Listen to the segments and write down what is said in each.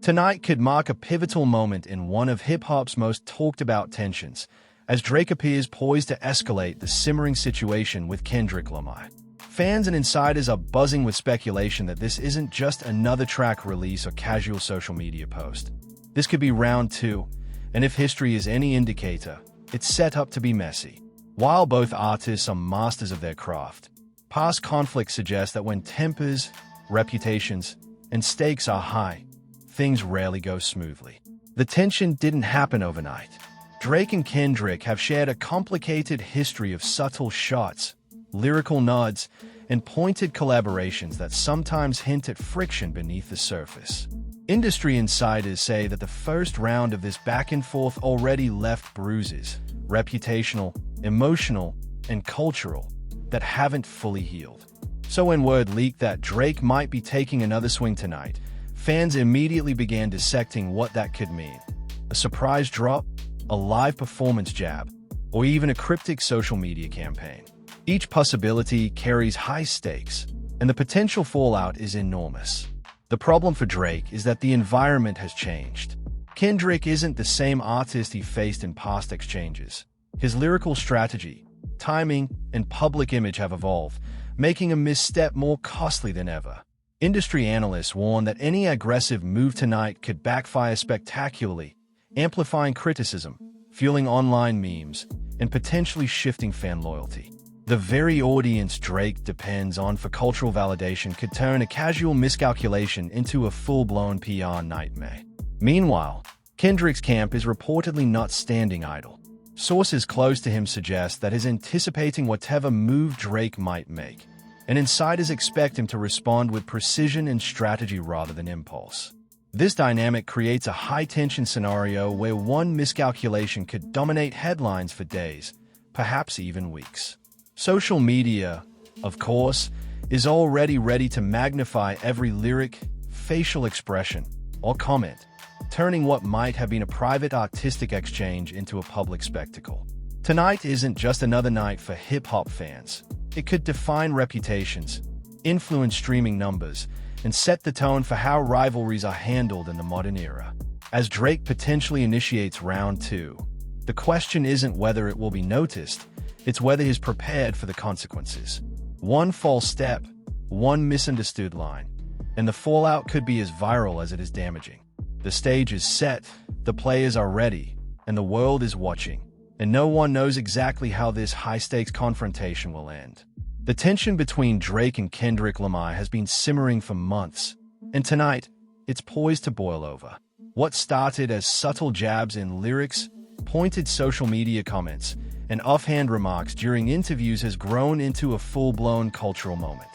Tonight could mark a pivotal moment in one of hip-hop's most talked-about tensions, as Drake appears poised to escalate the simmering situation with Kendrick Lamar. Fans and insiders are buzzing with speculation that this isn't just another track release or casual social media post. This could be round two, and if history is any indicator, it's set up to be messy. While both artists are masters of their craft, past conflicts suggest that when tempers, reputations, and stakes are high, things rarely go smoothly. The tension didn't happen overnight. Drake and Kendrick have shared a complicated history of subtle shots, lyrical nods, and pointed collaborations that sometimes hint at friction beneath the surface. Industry insiders say that the first round of this back-and-forth already left bruises, reputational, emotional, and cultural, that haven't fully healed. So when word leaked that Drake might be taking another swing tonight, fans immediately began dissecting what that could mean. A surprise drop, a live performance jab, or even a cryptic social media campaign. Each possibility carries high stakes, and the potential fallout is enormous. The problem for Drake is that the environment has changed. Kendrick isn't the same artist he faced in past exchanges. His lyrical strategy, timing, and public image have evolved, making a misstep more costly than ever. Industry analysts warn that any aggressive move tonight could backfire spectacularly, amplifying criticism, fueling online memes, and potentially shifting fan loyalty. The very audience Drake depends on for cultural validation could turn a casual miscalculation into a full-blown PR nightmare. Meanwhile, Kendrick's camp is reportedly not standing idle. Sources close to him suggest that he's anticipating whatever move Drake might make, and insiders expect him to respond with precision and strategy rather than impulse. This dynamic creates a high-tension scenario where one miscalculation could dominate headlines for days, perhaps even weeks. Social media, of course, is already ready to magnify every lyric, facial expression, or comment, turning what might have been a private artistic exchange into a public spectacle. Tonight isn't just another night for hip-hop fans. It could define reputations, influence streaming numbers, and set the tone for how rivalries are handled in the modern era. As Drake potentially initiates round two, the question isn't whether it will be noticed, it's whether he's prepared for the consequences. One false step, one misunderstood line, and the fallout could be as viral as it is damaging. The stage is set, the players are ready, and the world is watching, and no one knows exactly how this high-stakes confrontation will end. The tension between Drake and Kendrick Lamar has been simmering for months, and tonight, it's poised to boil over. What started as subtle jabs in lyrics, pointed social media comments, and offhand remarks during interviews has grown into a full-blown cultural moment.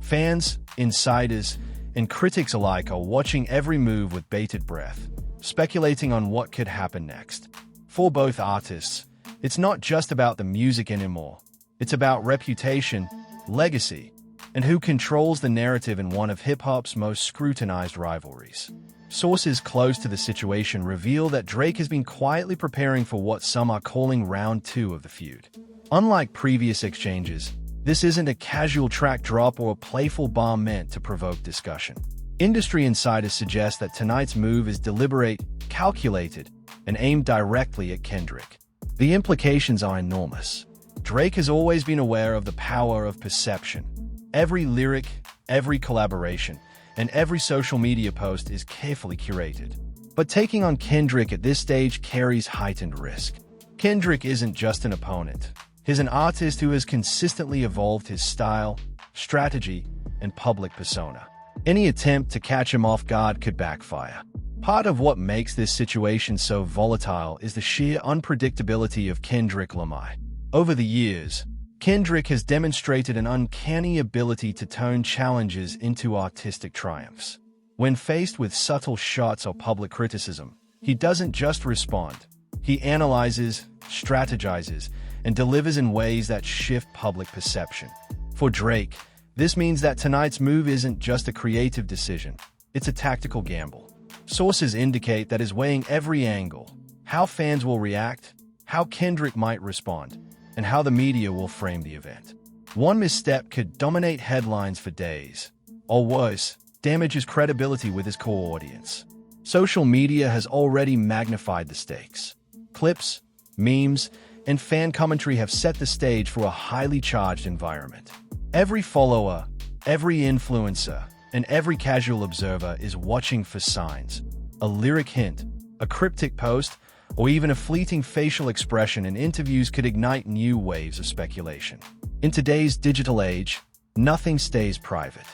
Fans, insiders, and critics alike are watching every move with bated breath, speculating on what could happen next. For both artists, it's not just about the music anymore. It's about reputation, legacy, and who controls the narrative in one of hip-hop's most scrutinized rivalries. Sources close to the situation reveal that Drake has been quietly preparing for what some are calling round two of the feud. Unlike previous exchanges, this isn't a casual track drop or a playful bomb meant to provoke discussion. Industry insiders suggest that tonight's move is deliberate, calculated, and aimed directly at Kendrick. The implications are enormous. Drake has always been aware of the power of perception. Every lyric, every collaboration, and every social media post is carefully curated. But taking on Kendrick at this stage carries heightened risk. Kendrick isn't just an opponent. He's an artist who has consistently evolved his style, strategy, and public persona. Any attempt to catch him off guard could backfire. Part of what makes this situation so volatile is the sheer unpredictability of Kendrick Lamar. Over the years, Kendrick has demonstrated an uncanny ability to turn challenges into artistic triumphs. When faced with subtle shots or public criticism, he doesn't just respond. He analyzes, strategizes, and delivers in ways that shift public perception. For Drake, this means that tonight's move isn't just a creative decision, it's a tactical gamble. Sources indicate that he's weighing every angle: how fans will react, how Kendrick might respond, and how the media will frame the event. One misstep could dominate headlines for days, or worse, damage his credibility with his core audience. Social media has already magnified the stakes. Clips, memes, and fan commentary have set the stage for a highly charged environment. Every follower, every influencer, and every casual observer is watching for signs. A lyric hint, a cryptic post, or even a fleeting facial expression in interviews could ignite new waves of speculation. In today's digital age, nothing stays private.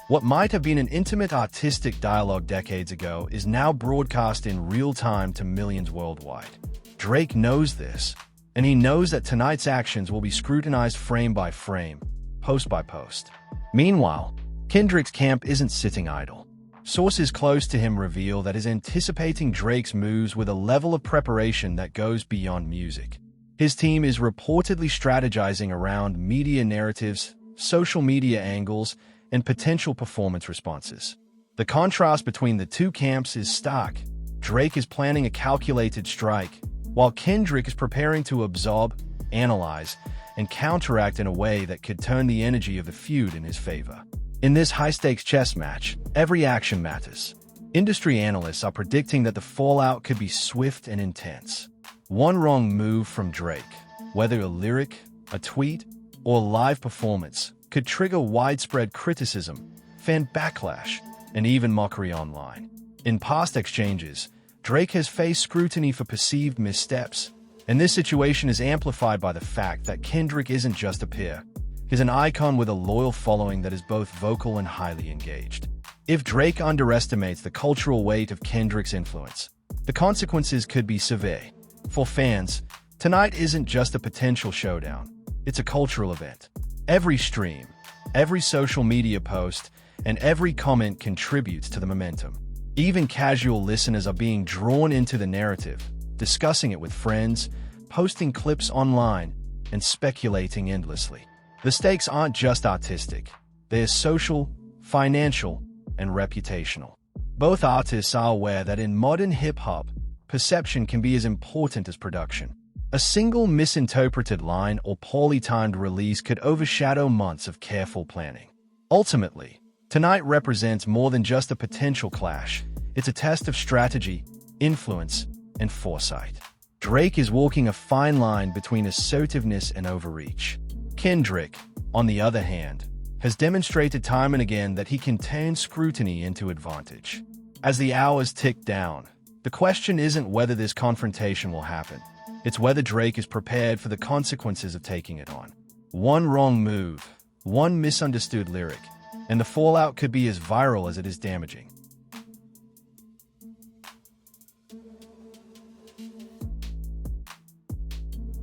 What might have been an intimate artistic dialogue decades ago is now broadcast in real time to millions worldwide. Drake knows this, and he knows that tonight's actions will be scrutinized frame by frame, post by post. Meanwhile, Kendrick's camp isn't sitting idle. Sources close to him reveal that he's anticipating Drake's moves with a level of preparation that goes beyond music. His team is reportedly strategizing around media narratives, social media angles, and potential performance responses. The contrast between the two camps is stark. Drake is planning a calculated strike, while Kendrick is preparing to absorb, analyze, and counteract in a way that could turn the energy of the feud in his favor. In this high-stakes chess match, every action matters. Industry analysts are predicting that the fallout could be swift and intense. One wrong move from Drake, whether a lyric, a tweet, or live performance, could trigger widespread criticism, fan backlash, and even mockery online. In past exchanges, Drake has faced scrutiny for perceived missteps, and this situation is amplified by the fact that Kendrick isn't just a peer. He's an icon with a loyal following that is both vocal and highly engaged. If Drake underestimates the cultural weight of Kendrick's influence, the consequences could be severe. For fans, tonight isn't just a potential showdown, it's a cultural event. Every stream, every social media post, and every comment contributes to the momentum. Even casual listeners are being drawn into the narrative, discussing it with friends, posting clips online, and speculating endlessly. The stakes aren't just artistic, they're social, financial, and reputational. Both artists are aware that in modern hip-hop, perception can be as important as production. A single misinterpreted line or poorly timed release could overshadow months of careful planning. Ultimately, tonight represents more than just a potential clash. It's a test of strategy, influence, and foresight. Drake is walking a fine line between assertiveness and overreach. Kendrick, on the other hand, has demonstrated time and again that he can turn scrutiny into advantage. As the hours tick down, the question isn't whether this confrontation will happen. It's whether Drake is prepared for the consequences of taking it on. One wrong move, one misunderstood lyric, and the fallout could be as viral as it is damaging.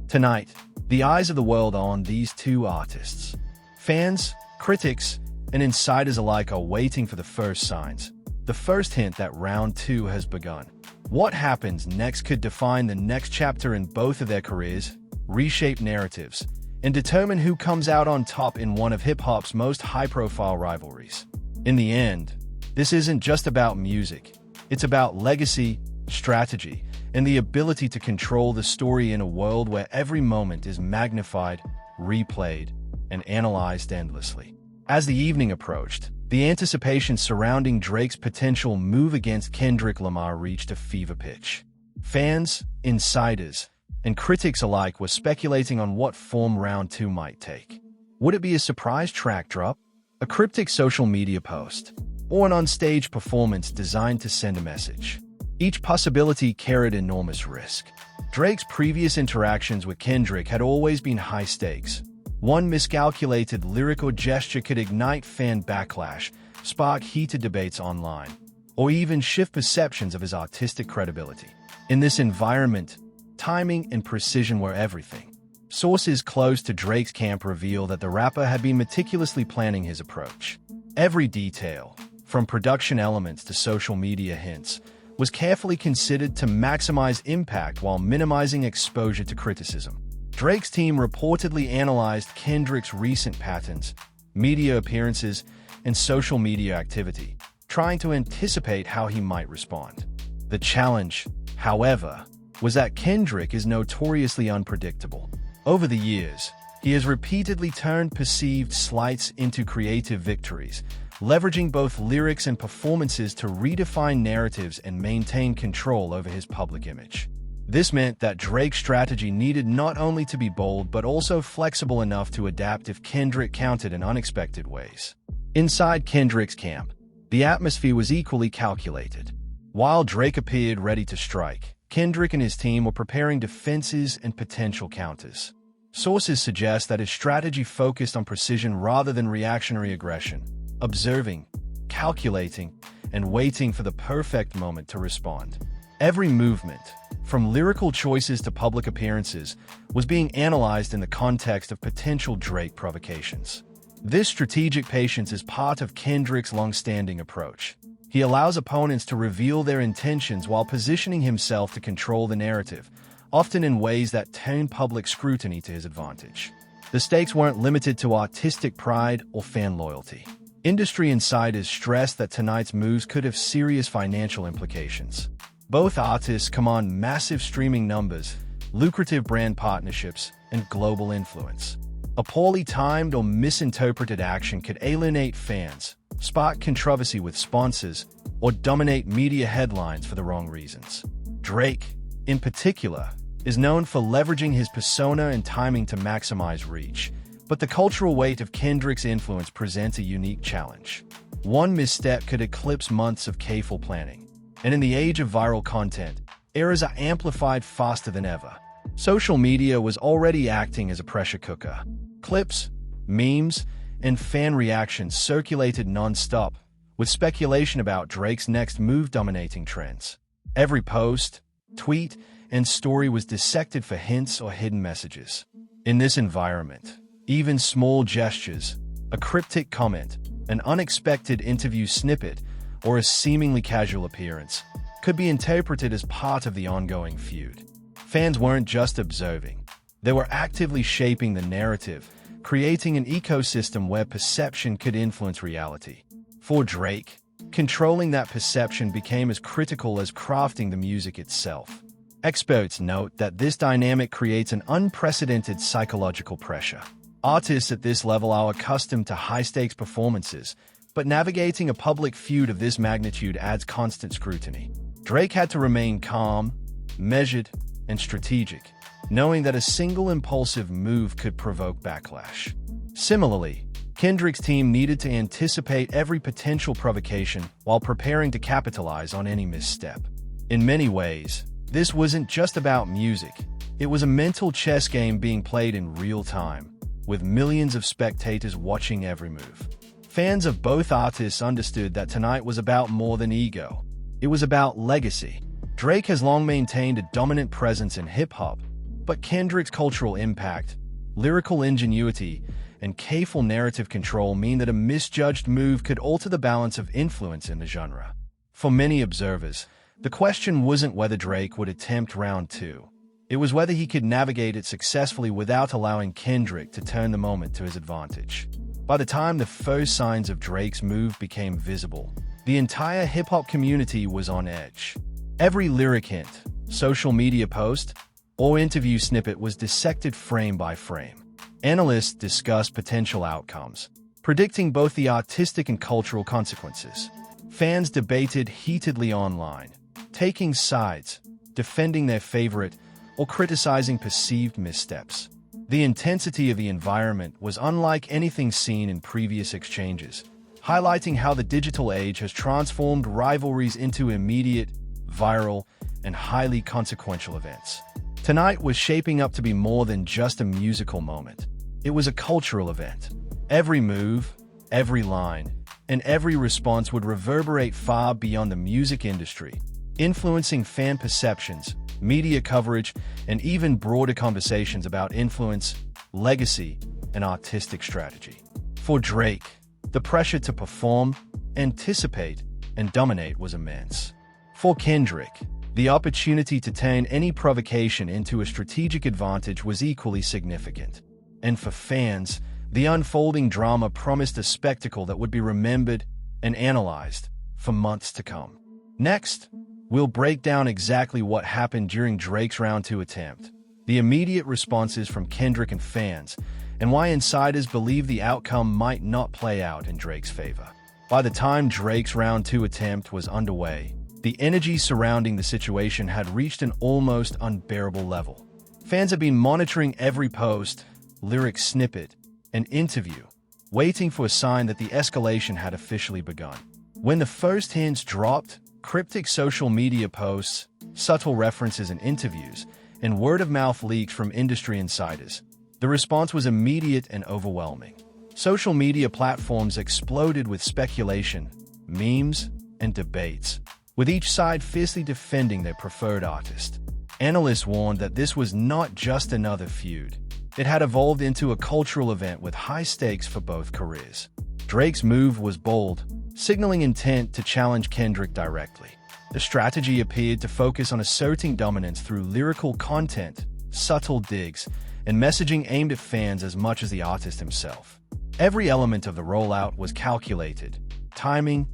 Tonight, the eyes of the world are on these two artists. Fans, critics, and insiders alike are waiting for the first signs, the first hint that round two has begun. What happens next could define the next chapter in both of their careers, reshape narratives, and determine who comes out on top in one of hip-hop's most high-profile rivalries. In the end, this isn't just about music. It's about legacy, strategy, and the ability to control the story in a world where every moment is magnified, replayed, and analyzed endlessly. As the evening approached, the anticipation surrounding Drake's potential move against Kendrick Lamar reached a fever pitch. Fans, insiders, and critics alike were speculating on what form round two might take. Would it be a surprise track drop, a cryptic social media post, or an on-stage performance designed to send a message? Each possibility carried enormous risk. Drake's previous interactions with Kendrick had always been high stakes. One miscalculated lyric or gesture could ignite fan backlash, spark heated debates online, or even shift perceptions of his artistic credibility. In this environment, timing and precision were everything. Sources close to Drake's camp reveal that the rapper had been meticulously planning his approach. Every detail, from production elements to social media hints, was carefully considered to maximize impact while minimizing exposure to criticism. Drake's team reportedly analyzed Kendrick's recent patterns, media appearances, and social media activity, trying to anticipate how he might respond. The challenge, however, was that Kendrick is notoriously unpredictable. Over the years, he has repeatedly turned perceived slights into creative victories, leveraging both lyrics and performances to redefine narratives and maintain control over his public image. This meant that Drake's strategy needed not only to be bold but also flexible enough to adapt if Kendrick countered in unexpected ways. Inside Kendrick's camp, the atmosphere was equally calculated. While Drake appeared ready to strike, Kendrick and his team were preparing defenses and potential counters. Sources suggest that his strategy focused on precision rather than reactionary aggression, observing, calculating, and waiting for the perfect moment to respond. Every movement, from lyrical choices to public appearances, was being analyzed in the context of potential Drake provocations. This strategic patience is part of Kendrick's long-standing approach. He allows opponents to reveal their intentions while positioning himself to control the narrative, often in ways that turn public scrutiny to his advantage. The stakes weren't limited to artistic pride or fan loyalty. Industry insiders stressed that tonight's moves could have serious financial implications. Both artists command massive streaming numbers, lucrative brand partnerships, and global influence. A poorly timed or misinterpreted action could alienate fans, spark controversy with sponsors, or dominate media headlines for the wrong reasons. Drake, in particular, is known for leveraging his persona and timing to maximize reach, but the cultural weight of Kendrick's influence presents a unique challenge. One misstep could eclipse months of careful planning, and in the age of viral content, errors are amplified faster than ever. Social media was already acting as a pressure cooker. Clips, memes, and fan reactions circulated non-stop, with speculation about Drake's next move dominating trends. Every post, tweet, and story was dissected for hints or hidden messages. In this environment, even small gestures, a cryptic comment, an unexpected interview snippet, or a seemingly casual appearance could be interpreted as part of the ongoing feud. Fans weren't just observing. They were actively shaping the narrative, creating an ecosystem where perception could influence reality. For Drake, controlling that perception became as critical as crafting the music itself. Experts note that this dynamic creates an unprecedented psychological pressure. Artists at this level are accustomed to high-stakes performances, but navigating a public feud of this magnitude adds constant scrutiny. Drake had to remain calm, measured, and strategic, knowing that a single impulsive move could provoke backlash. Similarly, Kendrick's team needed to anticipate every potential provocation while preparing to capitalize on any misstep. In many ways, this wasn't just about music. It was a mental chess game being played in real time, with millions of spectators watching every move. Fans of both artists understood that tonight was about more than ego. It was about legacy. Drake has long maintained a dominant presence in hip-hop, but Kendrick's cultural impact, lyrical ingenuity, and careful narrative control mean that a misjudged move could alter the balance of influence in the genre. For many observers, the question wasn't whether Drake would attempt round two. It was whether he could navigate it successfully without allowing Kendrick to turn the moment to his advantage. By the time the first signs of Drake's move became visible, the entire hip-hop community was on edge. Every lyric hint, social media post, or interview snippet was dissected frame by frame. Analysts discussed potential outcomes, predicting both the artistic and cultural consequences. Fans debated heatedly online, taking sides, defending their favorite, or criticizing perceived missteps. The intensity of the environment was unlike anything seen in previous exchanges, highlighting how the digital age has transformed rivalries into immediate, viral, and highly consequential events. Tonight was shaping up to be more than just a musical moment. It was a cultural event. Every move, every line, and every response would reverberate far beyond the music industry, influencing fan perceptions, media coverage, and even broader conversations about influence, legacy, and artistic strategy. For Drake, the pressure to perform, anticipate, and dominate was immense. For Kendrick, the opportunity to turn any provocation into a strategic advantage was equally significant. And for fans, the unfolding drama promised a spectacle that would be remembered and analyzed for months to come. Next, we'll break down exactly what happened during Drake's round 2 attempt, the immediate responses from Kendrick and fans, and why insiders believe the outcome might not play out in Drake's favor. By the time Drake's round 2 attempt was underway, the energy surrounding the situation had reached an almost unbearable level. Fans had been monitoring every post, lyric snippet, and interview, waiting for a sign that the escalation had officially begun. When the first hints dropped, cryptic social media posts, subtle references in interviews, and word-of-mouth leaks from industry insiders, the response was immediate and overwhelming. Social media platforms exploded with speculation, memes, and debates, with each side fiercely defending their preferred artist. Analysts warned that this was not just another feud. It had evolved into a cultural event with high stakes for both careers. Drake's move was bold, signaling intent to challenge Kendrick directly. The strategy appeared to focus on asserting dominance through lyrical content, subtle digs, and messaging aimed at fans as much as the artist himself. Every element of the rollout was calculated, timing,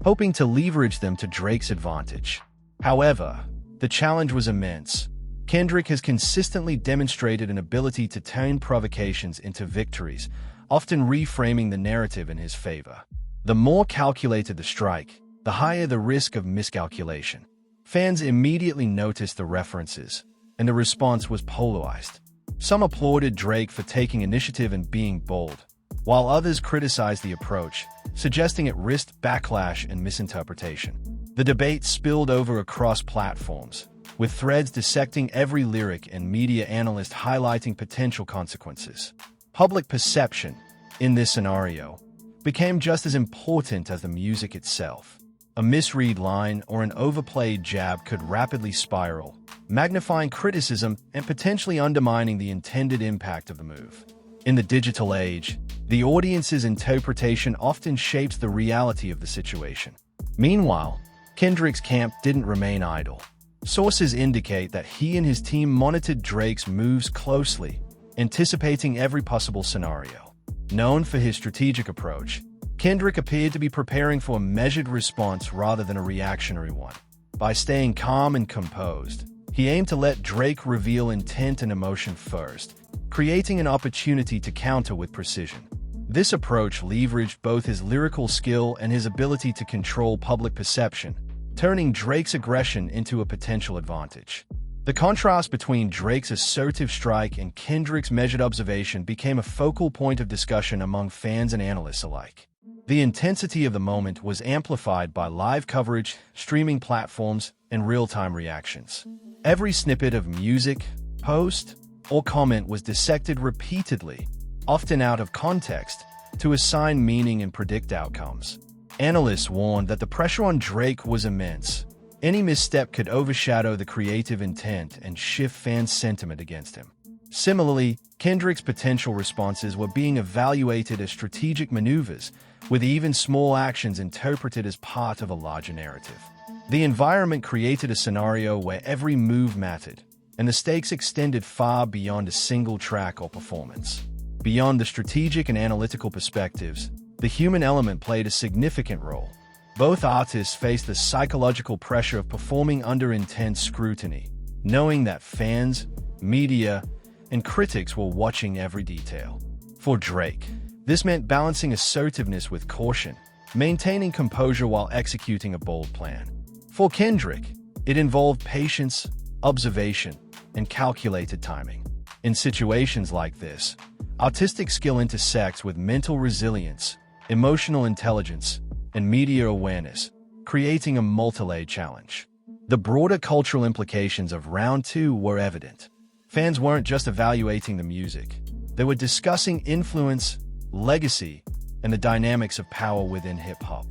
hoping to leverage them to Drake's advantage. However, the challenge was immense. Kendrick has consistently demonstrated an ability to turn provocations into victories, often reframing the narrative in his favor. The more calculated the strike, the higher the risk of miscalculation. Fans immediately noticed the references, and the response was polarized. Some applauded Drake for taking initiative and being bold, while others criticized the approach, suggesting it risked backlash and misinterpretation. The debate spilled over across platforms, with threads dissecting every lyric and media analysts highlighting potential consequences. Public perception, in this scenario, became just as important as the music itself. A misread line or an overplayed jab could rapidly spiral, magnifying criticism and potentially undermining the intended impact of the move. In the digital age, the audience's interpretation often shapes the reality of the situation. Meanwhile, Kendrick's camp didn't remain idle. Sources indicate that he and his team monitored Drake's moves closely, anticipating every possible scenario. Known for his strategic approach, Kendrick appeared to be preparing for a measured response rather than a reactionary one. By staying calm and composed, he aimed to let Drake reveal intent and emotion first, creating an opportunity to counter with precision. This approach leveraged both his lyrical skill and his ability to control public perception, turning Drake's aggression into a potential advantage. The contrast between Drake's assertive strike and Kendrick's measured observation became a focal point of discussion among fans and analysts alike. The intensity of the moment was amplified by live coverage, streaming platforms, and real-time reactions. Every snippet of music, post, or comment was dissected repeatedly, often out of context, to assign meaning and predict outcomes. Analysts warned that the pressure on Drake was immense. Any misstep could overshadow the creative intent and shift fans' sentiment against him. Similarly, Kendrick's potential responses were being evaluated as strategic maneuvers, with even small actions interpreted as part of a larger narrative. The environment created a scenario where every move mattered, and the stakes extended far beyond a single track or performance. Beyond the strategic and analytical perspectives, the human element played a significant role. Both artists faced the psychological pressure of performing under intense scrutiny, knowing that fans, media, and critics were watching every detail. For Drake, this meant balancing assertiveness with caution, maintaining composure while executing a bold plan. For Kendrick, it involved patience, observation, and calculated timing. In situations like this, artistic skill intersects with mental resilience, emotional intelligence, and media awareness, creating a multi-layered challenge. The broader cultural implications of Round 2 were evident. Fans weren't just evaluating the music. They were discussing influence, legacy, and the dynamics of power within hip-hop.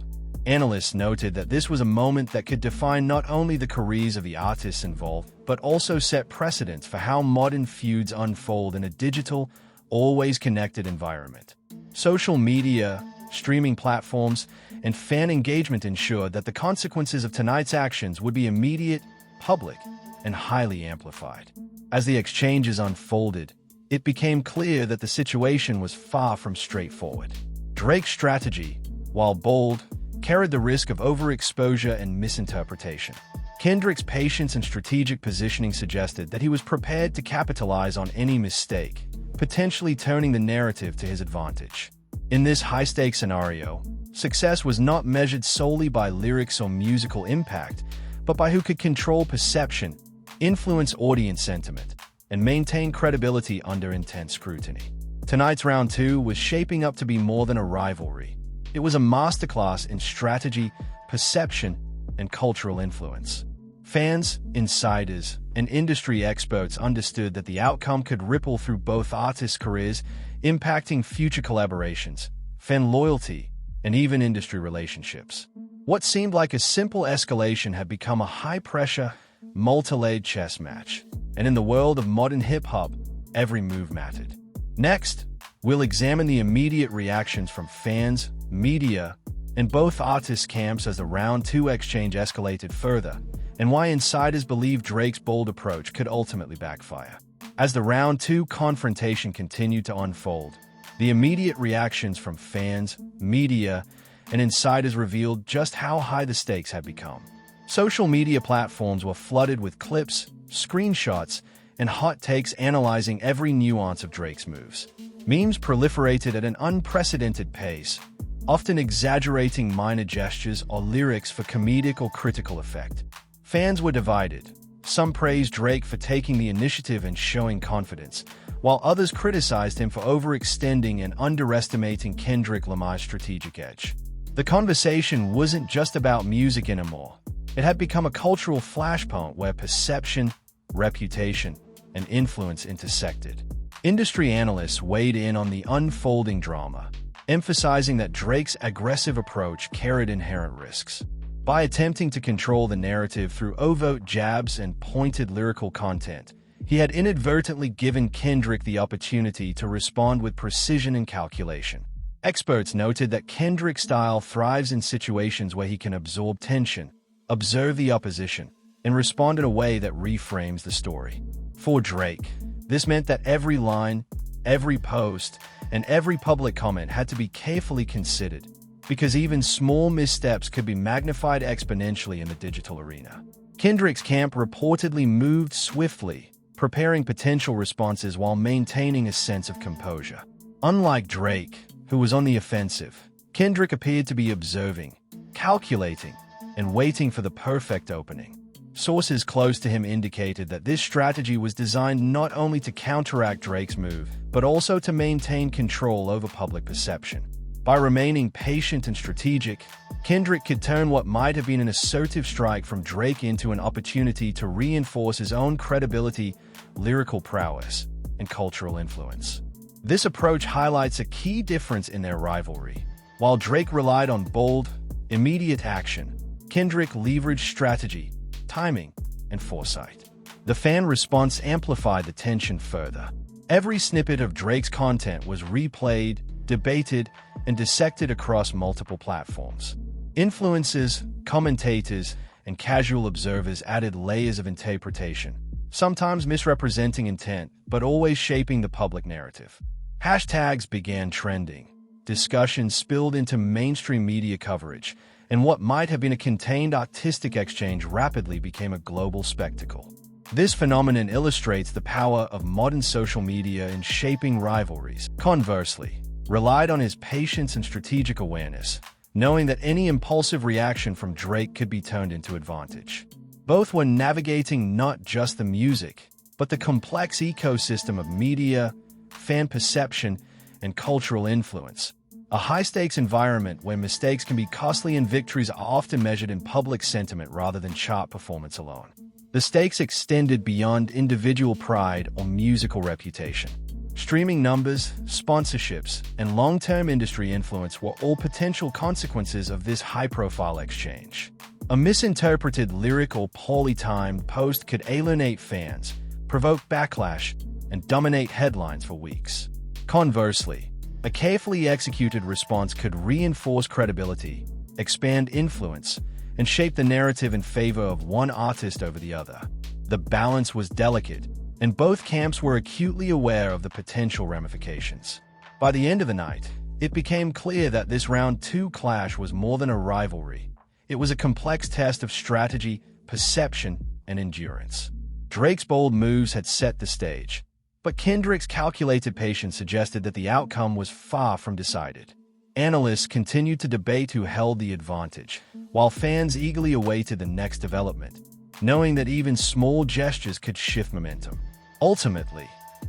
Analysts noted that this was a moment that could define not only the careers of the artists involved, but also set precedents for how modern feuds unfold in a digital, always connected environment. Social media, streaming platforms, and fan engagement ensured that the consequences of tonight's actions would be immediate, public, and highly amplified. As the exchanges unfolded, it became clear that the situation was far from straightforward. Drake's strategy, while bold, carried the risk of overexposure and misinterpretation. Kendrick's patience and strategic positioning suggested that he was prepared to capitalize on any mistake, potentially turning the narrative to his advantage. In this high-stakes scenario, Success was not measured solely by lyrics or musical impact, but by who could control perception, influence audience sentiment, and maintain credibility under intense scrutiny. Tonight's round 2 was shaping up to be more than a rivalry. It was a masterclass in strategy, perception, and cultural influence. Fans, insiders, and industry experts understood that the outcome could ripple through both artists' careers, impacting future collaborations, fan loyalty, and even industry relationships. What seemed like a simple escalation had become a high-pressure, multi-layered chess match. And in the world of modern hip-hop, every move mattered. Next, we'll examine the immediate reactions from fans, media, and both artists' camps as the round 2 exchange escalated further, and why insiders believe Drake's bold approach could ultimately backfire. As the round 2 confrontation continued to unfold, the immediate reactions from fans, media, and insiders revealed just how high the stakes had become. Social media platforms were flooded with clips, screenshots, and hot takes analyzing every nuance of Drake's moves. Memes proliferated at an unprecedented pace, often exaggerating minor gestures or lyrics for comedic or critical effect. Fans were divided. Some praised Drake for taking the initiative and showing confidence, while others criticized him for overextending and underestimating Kendrick Lamar's strategic edge. The conversation wasn't just about music anymore. It had become a cultural flashpoint where perception, reputation, and influence intersected. Industry analysts weighed in on the unfolding drama, emphasizing that Drake's aggressive approach carried inherent risks. By attempting to control the narrative through overt jabs and pointed lyrical content, he had inadvertently given Kendrick the opportunity to respond with precision and calculation. Experts noted that Kendrick's style thrives in situations where he can absorb tension, observe the opposition, and respond in a way that reframes the story. For Drake, this meant that every line, every post, and every public comment had to be carefully considered, because even small missteps could be magnified exponentially in the digital arena. Kendrick's camp reportedly moved swiftly, preparing potential responses while maintaining a sense of composure. Unlike Drake, who was on the offensive, Kendrick appeared to be observing, calculating, and waiting for the perfect opening. Sources close to him indicated that this strategy was designed not only to counteract Drake's move, but also to maintain control over public perception. By remaining patient and strategic, Kendrick could turn what might have been an assertive strike from Drake into an opportunity to reinforce his own credibility, lyrical prowess, and cultural influence. This approach highlights a key difference in their rivalry. While Drake relied on bold, immediate action, Kendrick leveraged strategy, timing, and foresight. The fan response amplified the tension further. Every snippet of Drake's content was replayed, debated, and dissected across multiple platforms. Influencers, commentators, and casual observers added layers of interpretation, sometimes misrepresenting intent, but always shaping the public narrative. Hashtags began trending. Discussions spilled into mainstream media coverage, and what might have been a contained artistic exchange rapidly became a global spectacle. This phenomenon illustrates the power of modern social media in shaping rivalries. Conversely, relied on his patience and strategic awareness, knowing that any impulsive reaction from Drake could be turned into advantage. Both were navigating not just the music, but the complex ecosystem of media, fan perception, and cultural influence. A high-stakes environment where mistakes can be costly and victories are often measured in public sentiment rather than chart performance alone. The stakes extended beyond individual pride or musical reputation. Streaming numbers, sponsorships, and long-term industry influence were all potential consequences of this high-profile exchange. A misinterpreted lyric or poorly timed post could alienate fans, provoke backlash, and dominate headlines for weeks. Conversely, a carefully executed response could reinforce credibility, expand influence, and shape the narrative in favor of one artist over the other. The balance was delicate, and both camps were acutely aware of the potential ramifications. By the end of the night, it became clear that this round 2 clash was more than a rivalry. It was a complex test of strategy, perception, and endurance. Drake's bold moves had set the stage, but Kendrick's calculated patience suggested that the outcome was far from decided. Analysts continued to debate who held the advantage, while fans eagerly awaited the next development, knowing that even small gestures could shift momentum. Ultimately,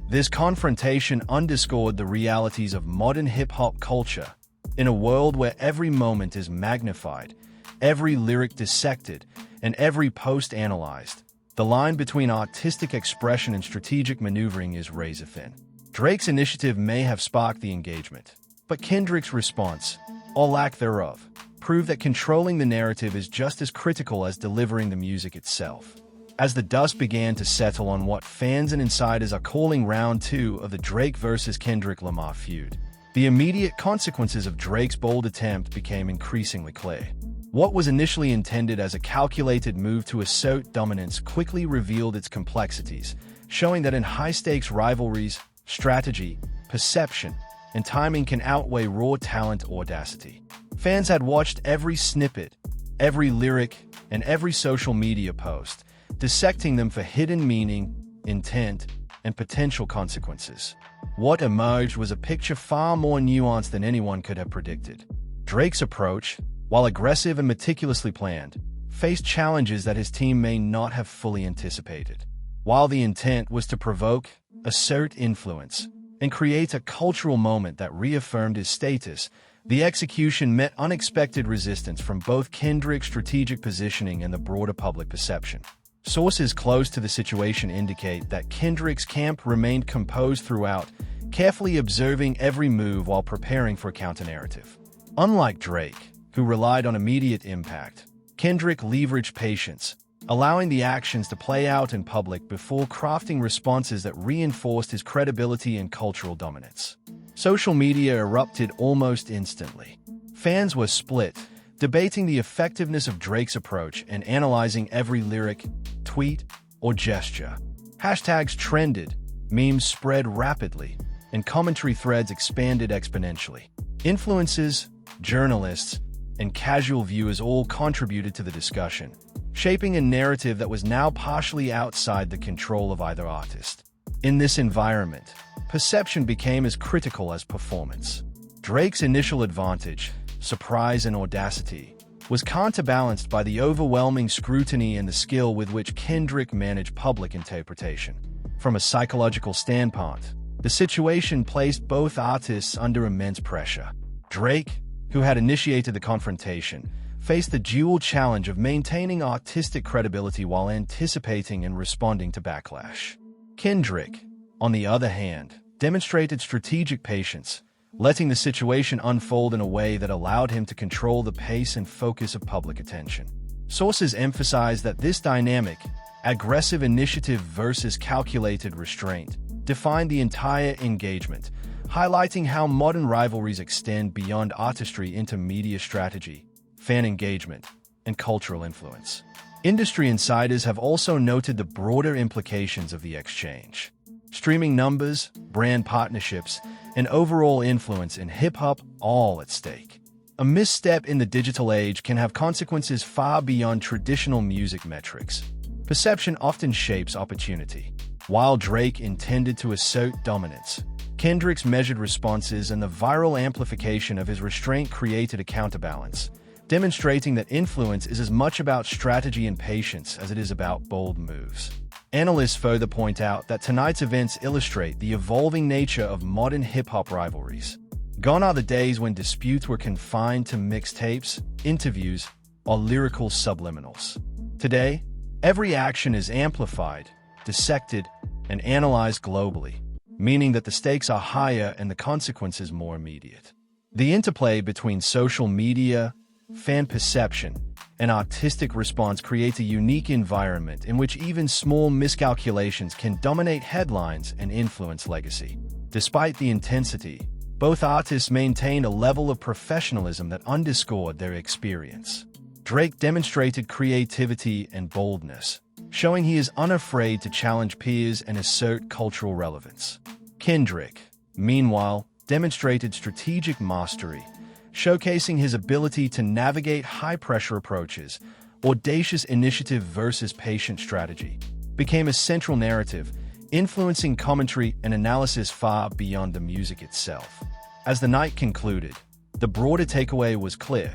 this confrontation underscored the realities of modern hip-hop culture. In a world where every moment is magnified, every lyric dissected, and every post analyzed, the line between artistic expression and strategic maneuvering is razor-thin. Drake's initiative may have sparked the engagement, but Kendrick's response, or lack thereof, proved that controlling the narrative is just as critical as delivering the music itself. As the dust began to settle on what fans and insiders are calling round 2 of the Drake vs. Kendrick Lamar feud, the immediate consequences of Drake's bold attempt became increasingly clear. What was initially intended as a calculated move to assert dominance quickly revealed its complexities, showing that in high-stakes rivalries, strategy, perception, and timing can outweigh raw talent or audacity. Fans had watched every snippet, every lyric, and every social media post, dissecting them for hidden meaning, intent, and potential consequences. What emerged was a picture far more nuanced than anyone could have predicted. Drake's approach, while aggressive and meticulously planned, faced challenges that his team may not have fully anticipated. While the intent was to provoke, assert influence, and create a cultural moment that reaffirmed his status, the execution met unexpected resistance from both Kendrick's strategic positioning and the broader public perception. Sources close to the situation indicate that Kendrick's camp remained composed throughout, carefully observing every move while preparing for a counter-narrative. Unlike Drake, who relied on immediate impact, Kendrick leveraged patience, allowing the actions to play out in public before crafting responses that reinforced his credibility and cultural dominance. Social media erupted almost instantly. Fans were split, debating the effectiveness of Drake's approach and analyzing every lyric, tweet, or gesture. Hashtags trended, memes spread rapidly, and commentary threads expanded exponentially. Influencers, journalists, and casual viewers all contributed to the discussion, shaping a narrative that was now partially outside the control of either artist. In this environment, perception became as critical as performance. Drake's initial advantage, surprise and audacity, was counterbalanced by the overwhelming scrutiny and the skill with which Kendrick managed public interpretation. From a psychological standpoint, the situation placed both artists under immense pressure. Drake, who had initiated the confrontation, faced the dual challenge of maintaining artistic credibility while anticipating and responding to backlash. Kendrick, on the other hand, demonstrated strategic patience, letting the situation unfold in a way that allowed him to control the pace and focus of public attention. Sources emphasize that this dynamic, aggressive initiative versus calculated restraint, defined the entire engagement, highlighting how modern rivalries extend beyond artistry into media strategy, fan engagement, and cultural influence. Industry insiders have also noted the broader implications of the exchange. Streaming numbers, brand partnerships, and overall influence in hip-hop all at stake. A misstep in the digital age can have consequences far beyond traditional music metrics. Perception often shapes opportunity. While Drake intended to assert dominance, Kendrick's measured responses and the viral amplification of his restraint created a counterbalance, demonstrating that influence is as much about strategy and patience as it is about bold moves. Analysts further point out that tonight's events illustrate the evolving nature of modern hip-hop rivalries. Gone are the days when disputes were confined to mixtapes, interviews, or lyrical subliminals. Today, every action is amplified, dissected, and analyzed globally, meaning that the stakes are higher and the consequences more immediate. The interplay between social media, fan perception, and artistic response creates a unique environment in which even small miscalculations can dominate headlines and influence legacy. Despite the intensity, both artists maintained a level of professionalism that underscored their experience. Drake demonstrated creativity and boldness, showing he is unafraid to challenge peers and assert cultural relevance. Kendrick, meanwhile, demonstrated strategic mastery, showcasing his ability to navigate high-pressure approaches. Audacious initiative versus patient strategy became a central narrative, influencing commentary and analysis far beyond the music itself. As the night concluded, The broader takeaway was clear.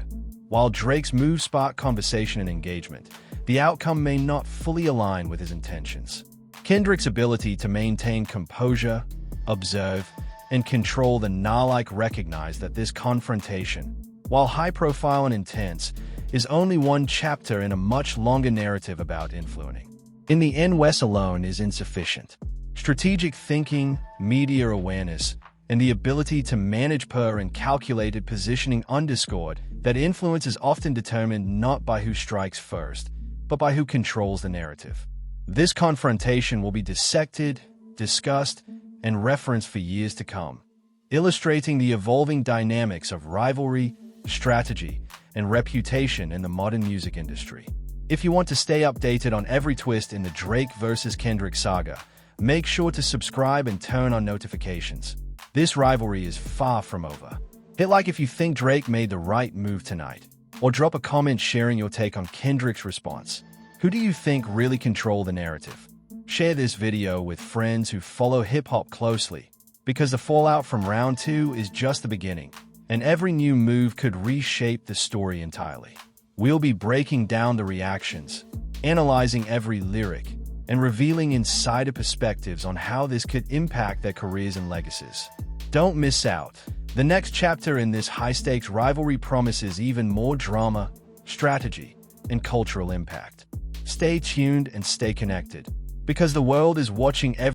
While Drake's move sparked conversation and engagement, the outcome may not fully align with his intentions. Kendrick's ability to maintain composure, observe, and control the Nah-like recognized that this confrontation, while high-profile and intense, is only one chapter in a much longer narrative about influencing. In the end, West alone is insufficient. Strategic thinking, media awareness, and the ability to manage and calculated positioning underscored that influence is often determined not by who strikes first, but by who controls the narrative. This confrontation will be dissected, discussed, and referenced for years to come, illustrating the evolving dynamics of rivalry, strategy, and reputation in the modern music industry. If you want to stay updated on every twist in the Drake versus Kendrick saga, make sure to subscribe and turn on notifications. This rivalry is far from over. Hit like if you think Drake made the right move tonight, or drop a comment sharing your take on Kendrick's response. Who do you think really control the narrative? Share this video with friends who follow hip-hop closely, because the fallout from round 2 is just the beginning, and every new move could reshape the story entirely. We'll be breaking down the reactions, analyzing every lyric, and revealing insider perspectives on how this could impact their careers and legacies. Don't miss out. The next chapter in this high-stakes rivalry promises even more drama, strategy, and cultural impact. Stay tuned and stay connected, because the world is watching every